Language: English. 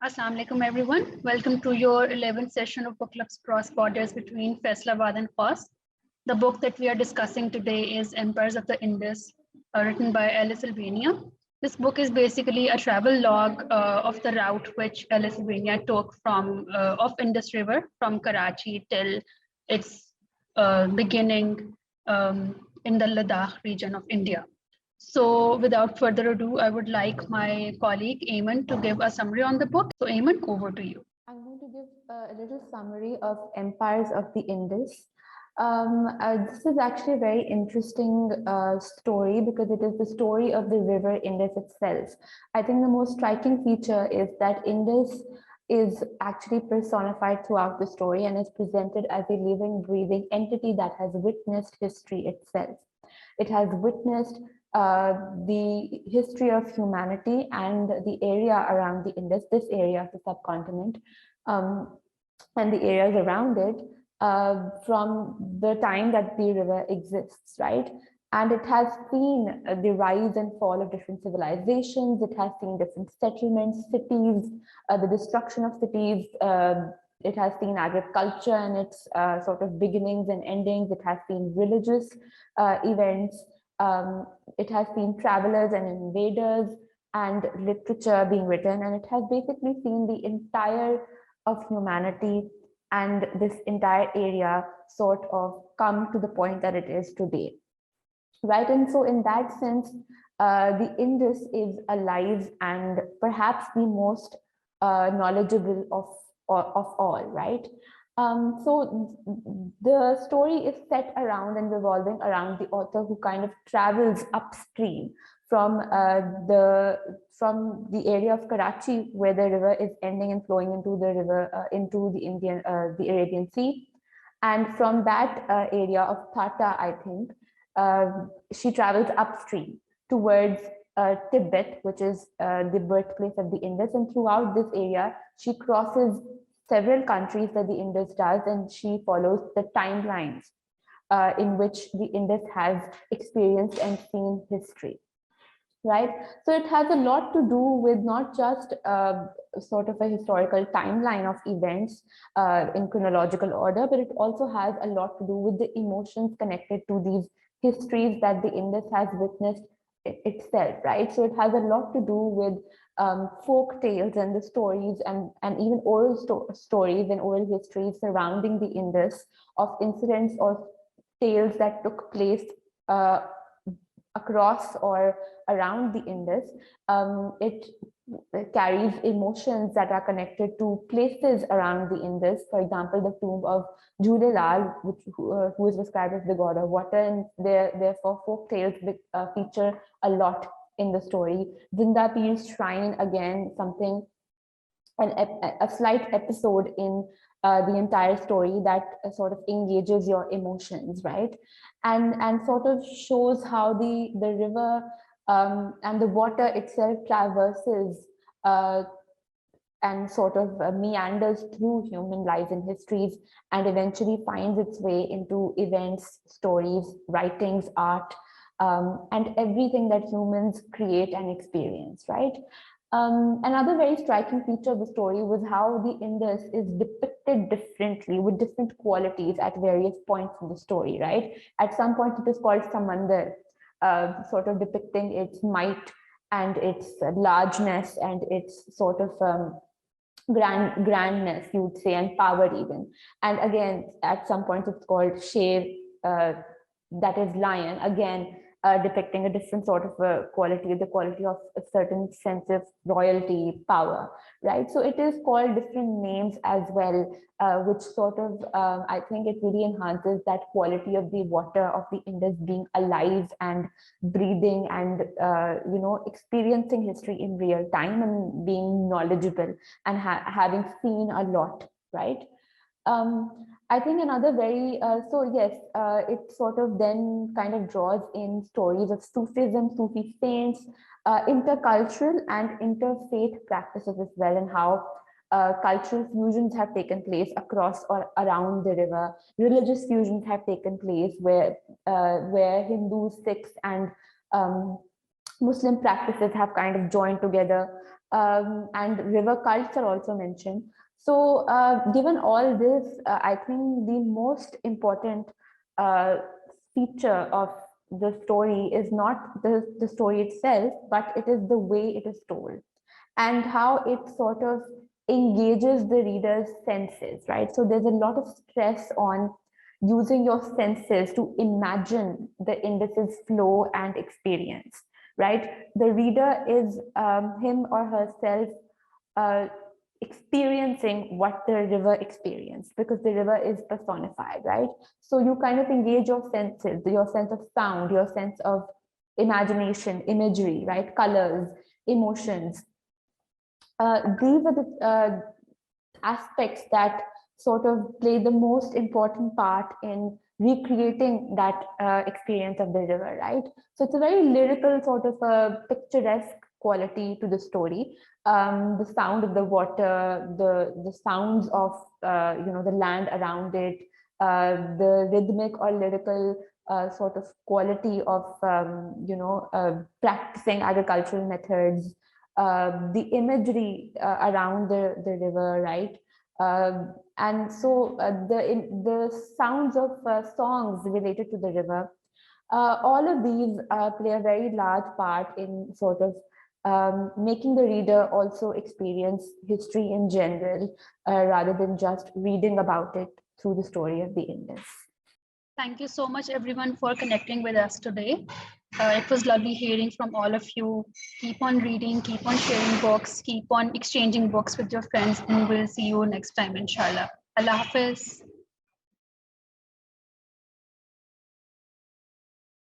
Assalamu alaikum everyone. Welcome to your 11th session of Book Club's Cross Borders between Faisalabad and Khas. The book that we are discussing today is Empires of the Indus, written by Alice Albania. This book is basically a travel log of the route which Alice Albania took from of Indus River from Karachi till its beginning in the Ladakh region of India. So without further ado, I would like my colleague Eamon to give a summary on the book. So Eamon, over to you. I'm going to give a little summary of Empires of the Indus. This is actually a very interesting story because it is the story of the river Indus itself. I think the most striking feature is that Indus is actually personified throughout the story and is presented as a living, breathing entity that has witnessed history itself. It has witnessed the history of humanity and the area around the Indus, this area of the subcontinent, and the areas around it from the time that the river exists, right? And it has seen the rise and fall of different civilizations. It has seen different settlements, cities, the destruction of cities. It has seen agriculture and its sort of beginnings and endings. It has seen religious events. It has seen travelers and invaders and literature being written, and it has basically seen the entire of humanity and this entire area sort of come to the point that it is today, right? And so in that sense, the Indus is alive and perhaps the most knowledgeable of all, right? So the story is set around and revolving around the author who kind of travels upstream from the area of Karachi, where the river is ending and flowing into the river into the Arabian Sea, and from that area of Thatta, I think, she travels upstream towards Tibet, which is the birthplace of the Indus, and throughout this area, she crosses several countries that the Indus does, and she follows the timelines in which the Indus has experienced and seen history, right? So it has a lot to do with not just sort of a historical timeline of events in chronological order, but it also has a lot to do with the emotions connected to these histories that the Indus has witnessed itself, right? So it has a lot to do with folk tales and the stories and even oral stories and oral histories surrounding the Indus of incidents or tales that took place across or around the Indus. It carries emotions that are connected to places around the Indus. For example, the tomb of Jhulelal, who is described as the god of water, and therefore folk tales feature a lot in the story. Zinda Pir's shrine, again, something, a slight episode in the entire story that sort of engages your emotions, right? And sort of shows how the river and the water itself traverses and sort of meanders through human lives and histories, and eventually finds its way into events, stories, writings, art, and everything that humans create and experience, right? Another very striking feature of the story was how the Indus is depicted differently with different qualities at various points in the story, right? At some point it is called Samandar, sort of depicting its might and its largeness and its sort of grandness, you would say, and power even. And again, at some point it's called Sher, that is lion, again, depicting a different sort of a quality, the quality of a certain sense of royalty, power, right? So it is called different names as well, which sort of, I think it really enhances that quality of the water of the Indus being alive and breathing and, you know, experiencing history in real time and being knowledgeable and having seen a lot, right? I think another very, so yes, it sort of then kind of draws in stories of Sufism, Sufi saints, intercultural and interfaith practices as well, and how cultural fusions have taken place across or around the river. Religious fusions have taken place where Hindus, Sikhs, and Muslim practices have kind of joined together, and river cults are also mentioned. So given all this, I think the most important feature of the story is not the story itself, but it is the way it is told and how it sort of engages the reader's senses, right? So there's a lot of stress on using your senses to imagine the Indus's flow and experience, right? The reader is him or herself experiencing what the river experienced, because the river is personified, right? So you kind of engage your senses, your sense of sound, your sense of imagination, imagery, right? Colors, emotions. These are the aspects that sort of play the most important part in recreating that experience of the river, right? So it's a very lyrical, sort of a picturesque quality to the story. The sound of the water, the sounds of the land around it, the rhythmic or lyrical sort of quality of practicing agricultural methods, the imagery around the river, right? And so the sounds of songs related to the river, all of these play a very large part in sort of making the reader also experience history in general, rather than just reading about it through the story of the Indus. Thank you so much, everyone, for connecting with us today. It was lovely hearing from all of you. Keep on reading, keep on sharing books, keep on exchanging books with your friends, and we'll see you next time, inshallah. Allah Hafiz.